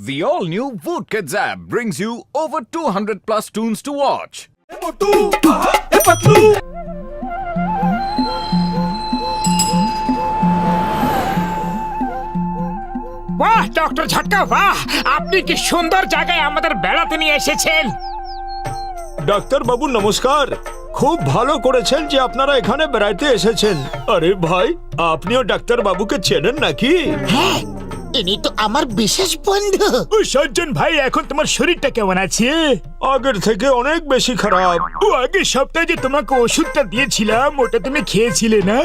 The all-new Voot Kids app brings you over 200 plus tunes to watch. বাহ doctor ঝটকা বাহ, আপনি কি সুন্দর জায়গায় আমাদের বেড়াতে নিয়ে এসেছেন। ডাক্তার বাবু নমস্কার। খুব ভালো করেছেন যে আপনারা এখানে বেড়াইতে এসেছেন। আরে ভাই, আপনিও ডাক্তার বাবুকে চেনেন নাকি? হ্যাঁ, ইনি তো আমার বিশেষ বন্ধু। ও সজ্জন ভাই, এখন তোমার শরীরটা কেমন আছে? আগের থেকে অনেক বেশি খারাপ। ও আগের সপ্তাহে যে তোমাকে ওষুধটা দিয়েছিলাম ওটা তুমি খেয়েছিলে না?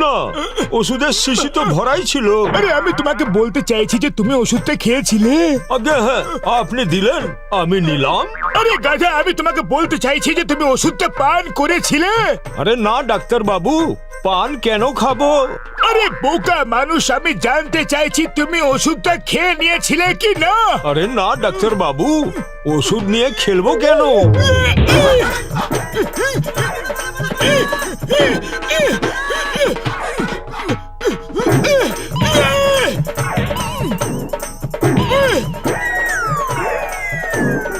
না, ওষুধের শিশি তো ভরাই ছিল। আরে আমি তোমাকে বলতে চাইছি যে তুমি ওষুধটা খেয়েছিলে। আগে হ্যাঁ, আপনি দিলেন, আমি নিলাম। আরে গাধা, আমি তোমাকে বলতে চাইছি যে তুমি ওষুধটা পান করেছিলে। আরে না ডাক্তার বাবু, পান কেন খাবো? আরে বোকা মানুষ, আমি জানতে চাইছি তুমি ওষুধটা খেয়ে নিয়েছিলে কি না। আরে না ডাক্তার বাবু, ওষুধ নিয়ে খেলবো কেন?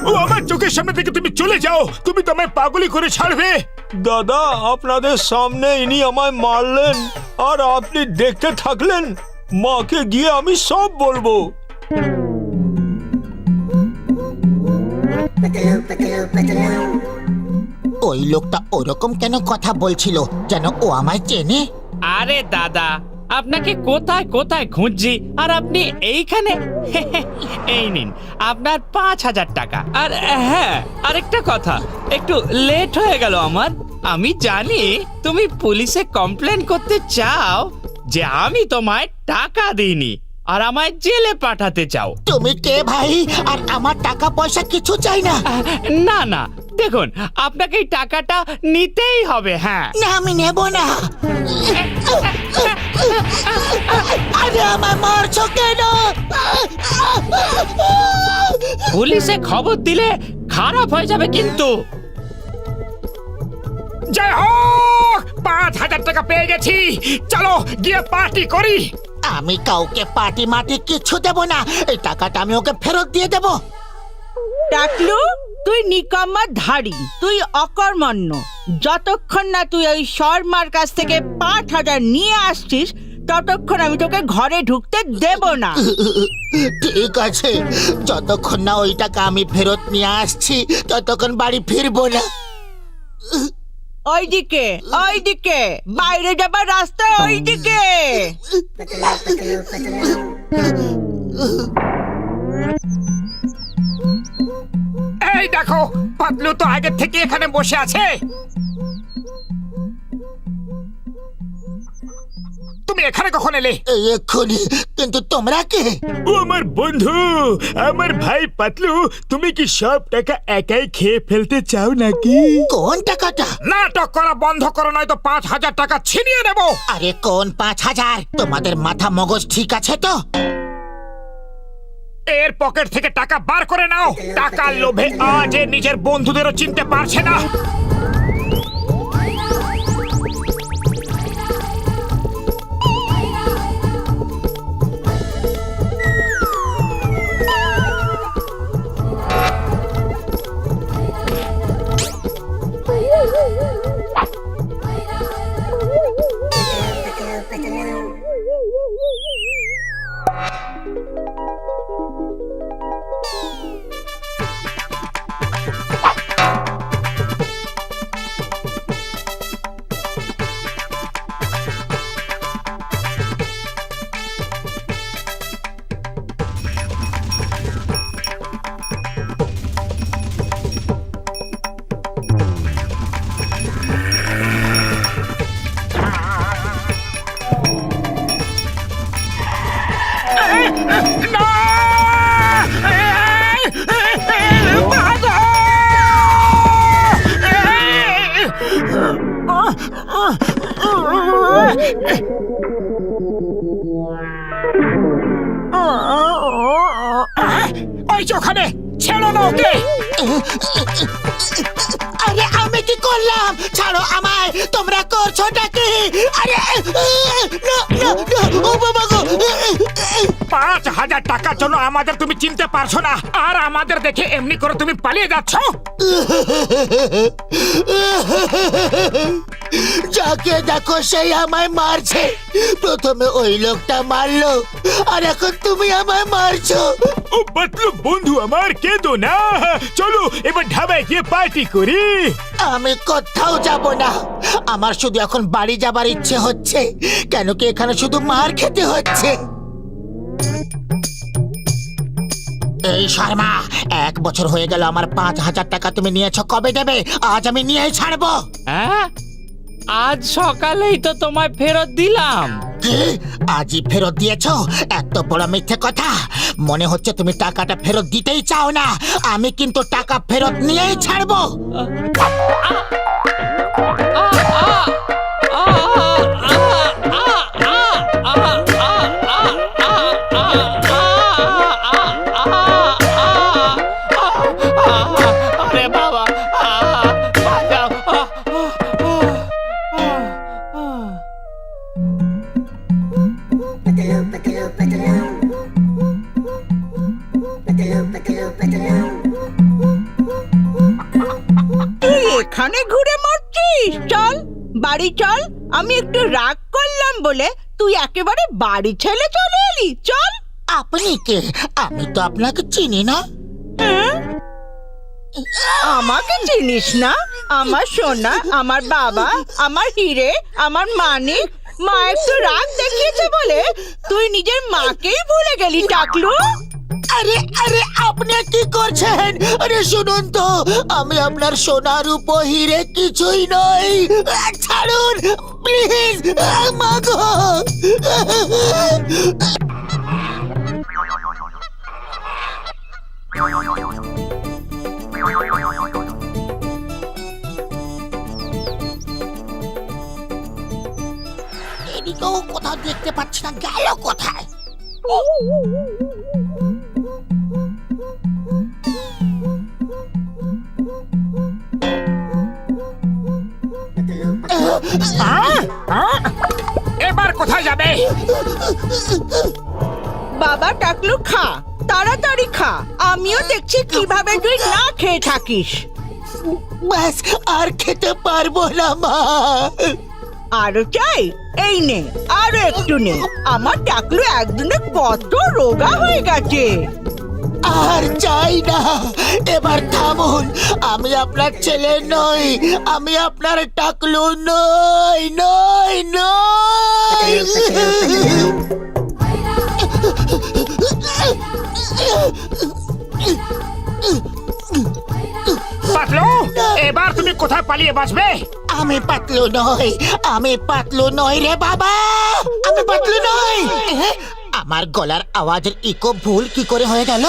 ও আমার চোখের সামনে থেকে তুমি চলে যাও, তুমি তো আমায় পাগলি করে ছাড়বে। দাদা, আপনাদের সামনে ইনি আমায় মারলেন আর আপনি দেখতে থাকলেন। মাকে গিয়ে আমি সব বলবো। ওই লোকটা ওরকম কেন কথা বলছিল, যেন ও আমায় চেনে। আরে দাদা, আপনাকে কোথায় কোথায় খুঁজছি আর আপনি এইখানে। এই নিন আপনার 5,000 টাকা। আর হ্যাঁ, আরেকটা কথা, একটু লেট হয়ে গেল আমার। আমি জানি তুমি পুলিশে কমপ্লেন করতে চাও যে আমি তোমায় টাকা দিইনি আর আমায় জেলে পাঠাতে চাও। তুমি কে ভাই? আর আমার টাকা পয়সা কিছু চাই না। না না, দেখুন আপনাকে এই টাকাটা নিতেই হবে। হ্যাঁ, না, আমি নেব না। আরে আমায় মারছো কেন? পুলিশে খবর দিলে খারাপ হয়ে যাবে কিন্তু। জয় হোক, 5,000 টাকা পেয়ে গেছি। চলো গিয়ে পার্টি করি। আমি কাউকে পার্টি মাটি কিছু দেব না। এই টাকাটা আমি ওকে ফেরত দিয়ে দেব। টাকলু, তুই নিকাম্মা ধাড়ি, তুই অকর্মণ্য। যতক্ষণ না তুই ওই শর্মার কাছ থেকে 5,000 নিয়ে আসছিস ততক্ষণ আমি তোকে ঘরে ঢুকতে দেব না। ঠিক আছে, যতক্ষণ না ওই টাকা আমি ফেরত নিয়ে আসছি ততক্ষণ বাড়ি ফিরবো না। ওইদিকে ওইদিকে, বাইরে যাবার রাস্তা ওইদিকে। এই দেখো, পাতলু তো আগে থেকে এখানে বসে আছে। তুমি এখানে কখন এলে? এই এক্ষুনি। কিন্তু তোমরা কে? ও আমার বন্ধু, আমার ভাই পাতলু। তুমি কি সব টাকা একাই খেয়ে ফেলতে চাও নাকি? কোন টাকাটা? নাটক করা বন্ধ করো, নয়তো 5,000 টাকা ছিনিয়ে নেব। আরে কোন 5,000? তোমাদের মাথা মগজ ঠিক আছে তো? এর পকেট থেকে টাকা বার করে নাও। টাকার লোভে আজ এ নিজের বন্ধুদেরও চিনতে পারছে না। ওই যে ওখানে, ছেড়ো না ওকে। আরে আমি কি করলাম? ছাড়ো আমায়। তোমরা করছোটা কি? আরে না না না, ও বাবা গো। 5,000 টাকার জন্য আমাদের তুমি চিনতে পারছো না, আর আমাদের দেখে এমনি করে তুমি পালিয়ে যাচ্ছ। যাকে দেখো সেই আমায় মারছে। প্রথমে ওই লোকটা মারলো, আর এখন তুমি আমায় মারছো। ও পাতলু বন্ধু আমার, কেঁদো না, চলো এবার ধাবায় গিয়ে পার্টি করি। আমি কোথাও যাব না। আমার শুধু এখন বাড়ি যাবার ইচ্ছে হচ্ছে। কেন কি এখানে শুধু মার খেতে হচ্ছে? এই শর্মা, 1 বছর হয়ে গেল আমার 5,000 টাকা তুমি নিয়েছো, কবে দেবে? আজ আমি নিয়েই ছাড়বো। হ্যাঁ, আজ সকালেই তো তোমায় ফেরত দিলাম। কি? আজই ফেরত দিয়েছো? এত বড় মিথ্যে কথা। মনে হচ্ছে তুমি টাকাটা ফেরত দিতেই চাও না। আমি কিন্তু টাকা ফেরত নিয়েই ছাড়বো। আরে বাবা, বাঁচাও। তুই এখানে ঘুরে মরছিস? চল বাড়ি চল। আমি একটু রাগ করলাম বলে তুই একেবারে বাড়ি ছেড়ে চলে এলি। চল। আপনি কে? আমি তো আপনাকে চিনি না। হ্যাঁ? আমাকে চিনিস না? আমার সোনা, আমার বাবা, আমার হিরে, আমার মানিক। মা একটু রাগ দেখিয়েছে বলে তুই নিজের মাকেই ভুলে গেলি টাকলু। আরে আরে, আপনি কি করছেন? আরে শুনুন তো, আমি আপনার সোনার উপর হিরে কিছুই নই। ছাড়ুন প্লিজ। মাগো, এদিকেও কোথাও দেখতে পাচ্ছি না, গেল কোথায়? এবার কোথায় যাবে? বাবা টাকলু খা, তাড়াতাড়ি খা। আমিও দেখছি কিভাবে তুই না খেয়ে থাকিস। ব্যাস, আর খেতে পারবো না মা। আরো চাই? এই নে, আরো একটু নে। আমার টাকলু একদিনে কত রোগা হয়ে গেছে। আর চাই না। এবার থামুন। আমি আপনার ছেলে নই, আমি আপনার টাকলু নই, নই, নই। পাতলু, এবার তুমি কোথায় পালিয়ে বাঁচবে? আমি পাতলু নই, আমি পাতলু নই রে বাবা, আমি পাতলু নই। আমার গলার আওয়াজের ইকো ভুল কি করে হয়ে গেল?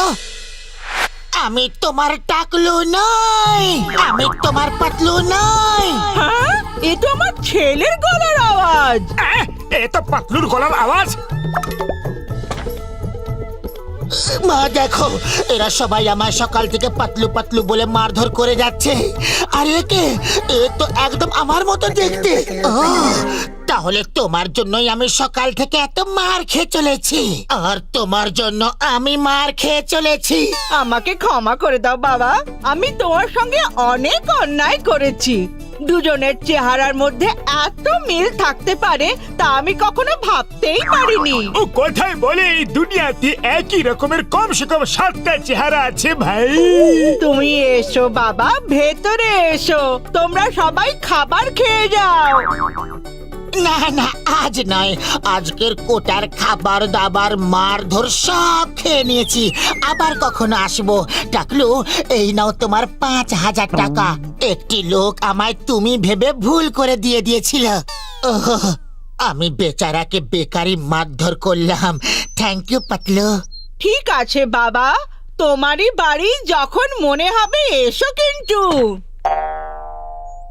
আমি তোমার টাকলু নই, আমি তোমার পাতলু নই। হ্যাঁ, এ তো আমার ছেলের গলার আওয়াজ। এ তো পাতলুর গলার আওয়াজ। মা দেখো, এরা সবাই আমার সকাল থেকে পাতলু পাতলু বলে মারধর করে যাচ্ছে। আর একে, এ তো একদম আমার মতো দেখতে। তাহলে তোমার জন্যই আমি সকাল থেকে এত মার খেয়ে চলেছি, আর তোমার জন্য আমি মার খেয়ে চলেছি। আমাকে ক্ষমা করে দাও বাবা, আমি তোমার সঙ্গে অনেক অন্যায় করেছি। দুজনের চেহারার মধ্যে এত মিল থাকতে পারে তা আমি কখনো ভাবতেই পারিনি। ও কোথায় বলে এই দুনিয়াতে একই রকমের কমসে কম 7টা চেহারা আছে ভাই। তুমি এসো বাবা, ভেতরে এসো। তোমরা সবাই খাবার খেয়ে যাও। না না, আজ নয়। আজকের কোটার খাবার দাবার মারধর সব খেয়ে নিয়েছি। আবার কখনো আসবো। টাকলু, এই নাও তোমার 5,000 টাকা। একটি লোক আমায় তুমি ভেবে ভুল করে দিয়ে দিয়েছিল। ওহ, আমি বেচারাকে বেকারি মারধর করলাম। Thank you Patlu. ঠিক আছে বাবা, তোমারই বাড়ি, যখন মনে হবে এসো কিন্তু।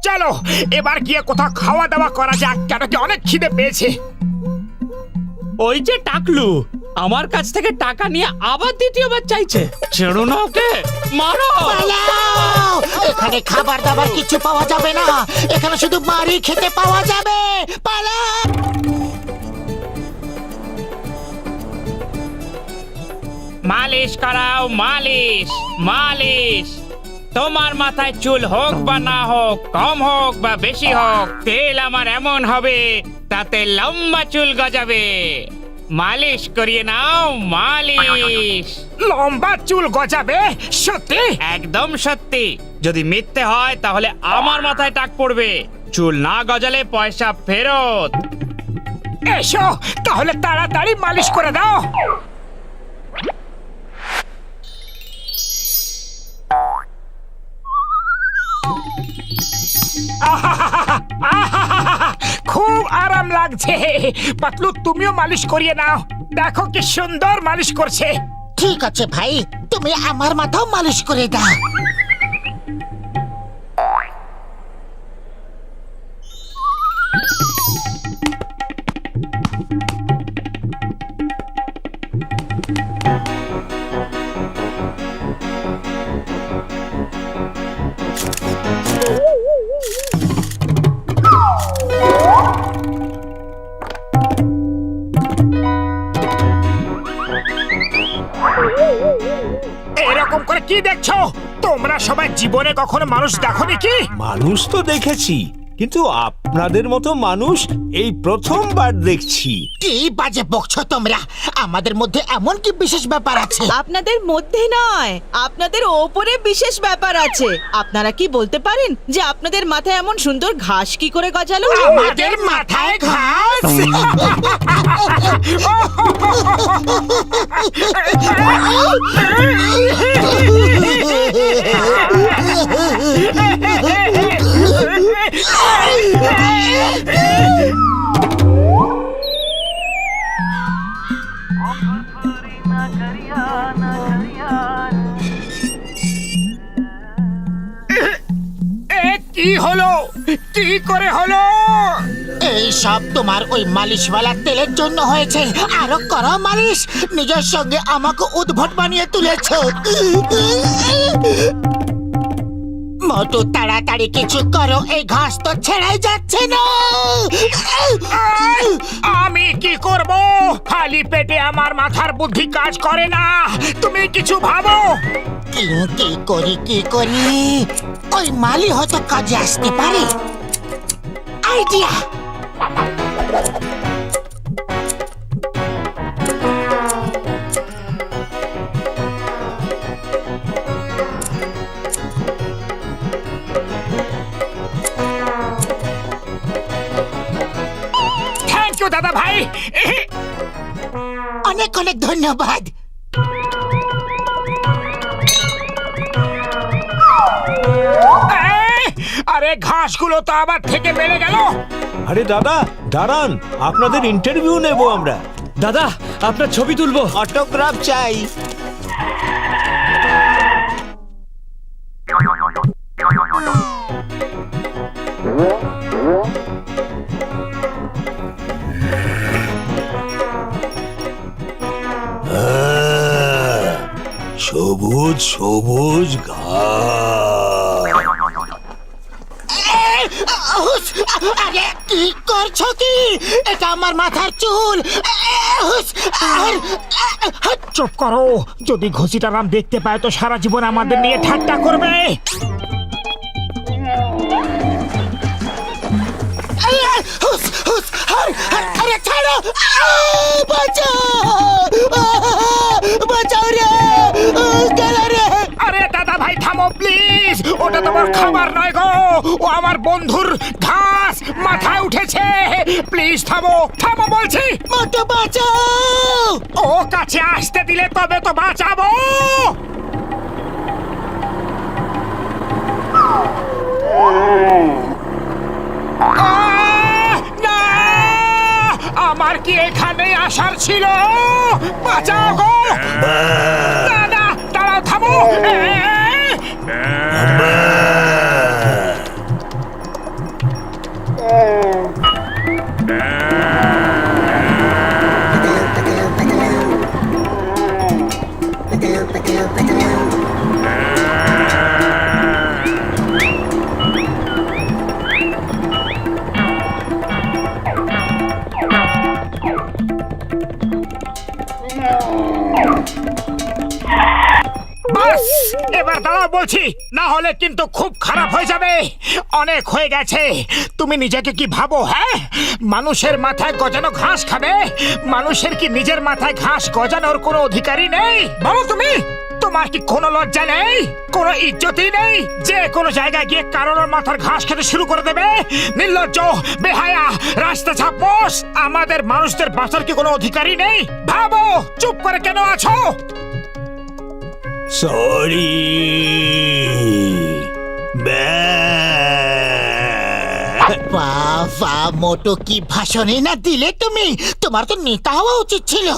চলো এবার গিয়ে কোথাও খাওয়া দাওয়া করা যাক, কেন কি অনেক খিদে পেয়েছে। ওই যে টাকলু আমার কাছ থেকে টাকা নিয়ে আবার দ্বিতীয়বার চাইছে। ছেড়ো না ওকে, মারো। পালাও! এখানে খাবার দাবার কিছু পাওয়া যাবে না, এখানে শুধু মারি খেতে পাওয়া যাবে। পালাও! মালিশ করাও, মালিশ মালিশ। তোমার মাথায় চুল হোক বা না হোক, কম হোক বা বেশি হোক, তেল আমার এমন হবে তাতে লম্বা চুল গজাবে। মালিশ করিয়ে নাও, মালিশ। লম্বা চুল গজাবে? সত্যি? একদম সত্যি। যদি মিথ্যে হয় তাহলে আমার মাথায় টাক পড়বে। চুল না গজালে পয়সা ফেরত। এসো তাহলে তাড়াতাড়ি মালিশ করে দাও। খুব আরাম লাগছে। পাতলু, তুমিও মালিশ করিয়ে নাও। দেখো কি সুন্দর মালিশ করছে। ঠিক আছে ভাই, তুমি আমার মাথাও মালিশ করে দাও। এরকম করে কি দেখছো? তোমরা সবাই জীবনে কখনো মানুষ দেখোনি কি? মানুষ তো দেখেছি, কিন্তু আপনাদের মতো মানুষ এই প্রথমবার দেখছি। কি বাজে বকছো তোমরা? আমাদের মধ্যে এমন কি বিশেষ ব্যাপার আছে? আপনাদের মধ্যে নয়, আপনাদের ওপরে বিশেষ ব্যাপার আছে। আপনারা কি বলতে পারেন যে আপনাদের মাথায় এমন সুন্দর ঘাস কি করে গজালো? আমাদের মাথায় ঘাস? কি হলো? কি করে হলো? এই সব তোমার ওই মালিশওয়ালা তেলের জন্য হয়েছে। আরো করো মালিশ। নিজের সঙ্গে আমাকে উদ্ভট বানিয়ে তুলেছো। মোটু, তাড়াতাড়ি কিছু করো, এই ঘাস তো ছেড়াই যাচ্ছে না। আমি কি করব? খালি পেটে আমার মাথার বুদ্ধি কাজ করে না। তুমি কিছু ভাবো। কি করি? ওই মালি হয়তো কাজে আসতে পারে। আইডিয়া! থ্যাংক ইউ দাদা ভাই। অনেক অনেক ধন্যবাদ। আরে ঘাসগুলো তো আবার থেকে বেড়ে গেল। আরে দাদা দাঁড়ান, আপনাদের ইন্টারভিউ নেব আমরা। দাদা, আপনার ছবি তুলবো। অটোগ্রাফ চাই। সবুজ সবুজ ঘাস। আরে কি করছো কি? এটা আমার মাথার চুল। চুপ করো। যদি ঘুষিটা রাম দেখতে পায় তো সারা জীবন আমাদের নিয়ে ঠাট্টা করবে। আরে ছাড়ো! বাঁচাও রে! গেল রে! আরে দাদা ভাই থামো প্লিজ। ওটা তোমার খাবার নয় গো, ও আমার বন্ধুর ঘাস মাথায় উঠেছে। প্লিজ থামো, থামো বলছি। মোটু, বাঁচাও! ও কাছে আসতে দিলে তবে তো বাঁচাবো। না, আমার কি এখানে আসার ছিল? বাঁচাও গো! না না, দাঁড়াও, থামো। বাস এবার দাঁড়াও বলছি, না হলে কিন্তু খুব খারাপ হয়ে যাবে। অনেক হয়ে গেছে। তুমি নিজেকে কি ভাবো? হ্যাঁ, মানুষের মাথায় গজানো ঘাস খাবে? মানুষের কি নিজের মাথায় ঘাস গজানোর কোনো অধিকারই নেই? বলো তুমি, তোমার কি কোনো লজ্জা নেই, কোনো ইজ্জতই নেই যে কোনো জায়গায় গিয়ে কারোর মাথার ঘাস খেতে শুরু করে দেবে? নির্লজ্জ, বেহায়া, রাস্তা ছাপোস। আমাদের মানুষদের বাঁচার কি কোনো অধিকারই নেই? ভাবো, চুপ করে কেন আছো? সরি। বাবা, মোটো কি ভাষণই না দিলে তুমি। তোমার তো নেতা হওয়া উচিত ছিল।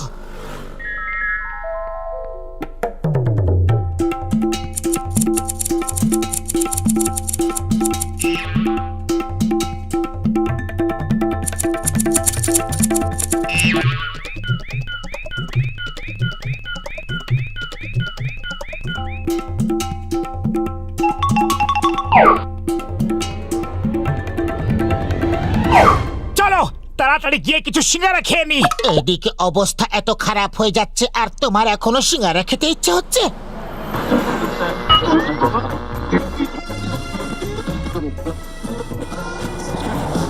চলো তাড়াতাড়ি গিয়ে কিছু সিঙ্গারা খেয়ে নি। এদিকে অবস্থা এত খারাপ হয়ে যাচ্ছে আর তোমার এখনো সিঙ্গারা খেতে ইচ্ছে হচ্ছে?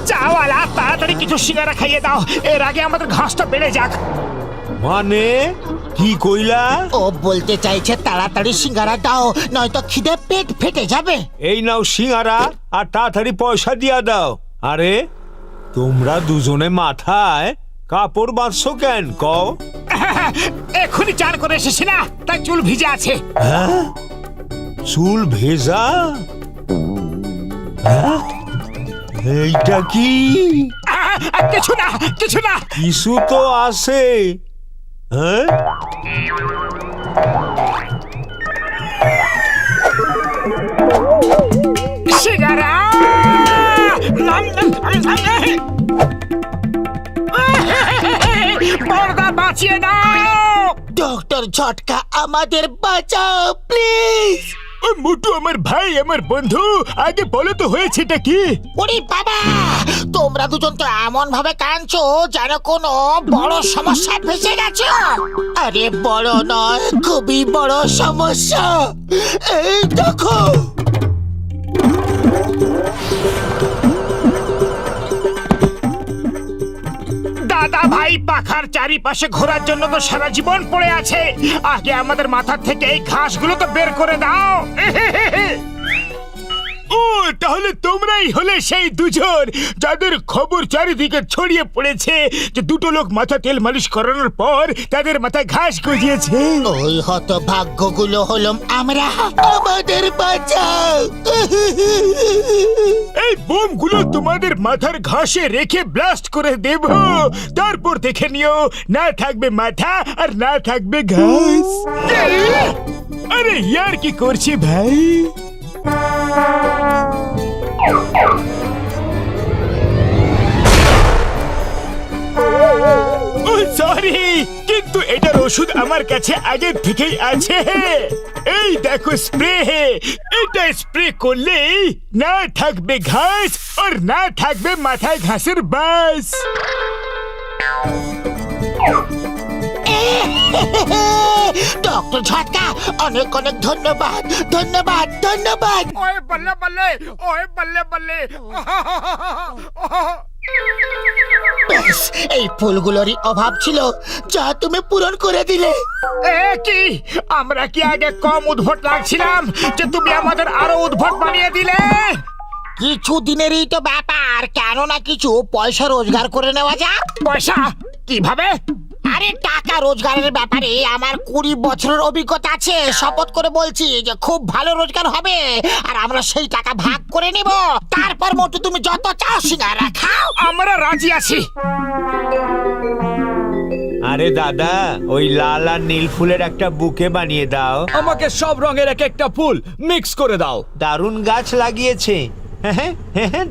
চাওয়ালা, তাড়াতাড়ি কিছু সিঙ্গারা খাইয়ে দাও, এর আগে আমাদের ঘাসটা বেড়ে যাক। মানে কি কইলা? ও বলতে চাইছে তাড়াতাড়ি সিঙ্গারা দাও, নয়তো খিদে পেট ফেটে যাবে। এই নাও সিঙ্গারা আর তাড়াতাড়ি পয়সা দিয়া দাও। আরে তোমরা দুজনে মাথায় কাপড় বাঁধছো কেন কও? এক্ষুনি চান করে এসেছি না, তাই চুল ভিজে আছে। হ্যাঁ, চুল ভেজা? হ্যাঁ? এইটা কি? কিছু না, কিছু না। কিছু তো আছে। হ্যাঁ, সিঙ্গারা পর্দা বাঁচিয়ে দাও। ডক্টর ঝটকা, আমাদের বাঁচাও প্লিজ। মোটু আমার ভাই, আমার বন্ধু, আগে বলো তো হয়েছেটা কি? ওরে বাবা, তোমরা দুজন তো এমন ভাবে কাঁদছো যেন কোনো বড় সমস্যায় ফেসে গেছো। আরে বড় নয়, খুবই বড় সমস্যা। এই দেখো। দাদা ভাই পাখার চারিপাশে ঘোরার জন্য তো সারা জীবন পড়ে আছে। আগে আমাদের মাথার থেকে এই ঘাসগুলো তো বের করে দাও। ও, তাহলে তোমরাই হলে সেই দুজন যাদের খবর চারিদিকে ছড়িয়ে পড়েছে যে দুটো লোক মাথা তেল মালিশ করানোর পর তাদের মাথায় ঘাস গজিয়েছে। ওই হতভাগ্যগুলো হলাম আমরা। আমাদের বাঁচাও। এই বোমগুলো তোমাদের মাথার ঘাসে রেখে ব্লাস্ট করে দেব, তারপর দেখে নিও না থাকবে মাথা আর না থাকবে ঘাস। আরে ইয়ার কি করছি ভাই? সরি, কিন্তু এটার ওষুধ আমার কাছে আগে থেকেই আছে। এই দেখো স্প্রে, এটা স্প্রে করলে না থাকবে ঘাস আর না থাকবে মাথায় ঘাসের বাস। ডক্টর ঝটকা, অনেক অনেক ধন্যবাদ, ধন্যবাদ, ধন্যবাদ। ওয়ে বল্লে বল্লে, ওয়ে বল্লে বল্লে। ব্যাস, এই ফুলগুলোরই অভাব ছিল যা তুমি পূরণ করে দিলে। এ কি, আমরা কি আগে কম উদ্ভট লাগছিলাম যে তুমি আমাদের আরো উদ্ভট বানিয়ে দিলে? কিছু দিনেরই তো ব্যাপার, কেন না কিছু পয়সা রোজগার করে নেওয়া যাক। পয়সা কিভাবে? আরে টাকা রোজগারের ব্যাপারে আমার 20 বছরের অভিজ্ঞতা আছে। শপথ করে বলছি যে খুব ভালো রোজগার হবে আর আমরা সেই টাকা ভাগ করে নিব। তারপর মোটু তুমি যত চাও সিঙ্গারা খাও। আমরা রাজি আছি। আরে দাদা, ওই লাল আর নীল ফুলের একটা বুকে বানিয়ে দাও। আমাকে সব রঙের এক একটা ফুল মিক্স করে দাও। দারুণ গাছ লাগিয়েছে,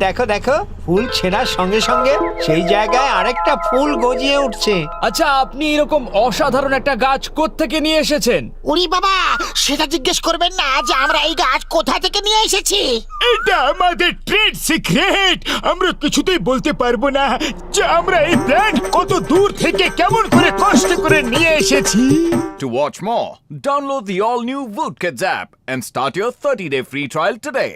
দেখো দেখো ফুল ছেঁড়ার সঙ্গে সঙ্গে সেই জায়গায় আরেকটা ফুল গজিয়ে উঠছে। আচ্ছা আপনি এরকম অসাধারণ একটা গাছ কোত্থেকে নিয়ে এসেছেন? উরি বাবা, সেটা জিজ্ঞেস করবেন না যে আমরা এই গাছ কোথা থেকে নিয়ে এসেছি। এটা আমাদের ট্রেড সিক্রেট। আমরা কিছুতেই বলতে পারবো না যে আমরা এই প্ল্যান্ট কত দূর থেকে কেমন করে কষ্ট করে নিয়ে এসেছি। To watch more, download the all-new Woodkids app and start your 30-day free trial today.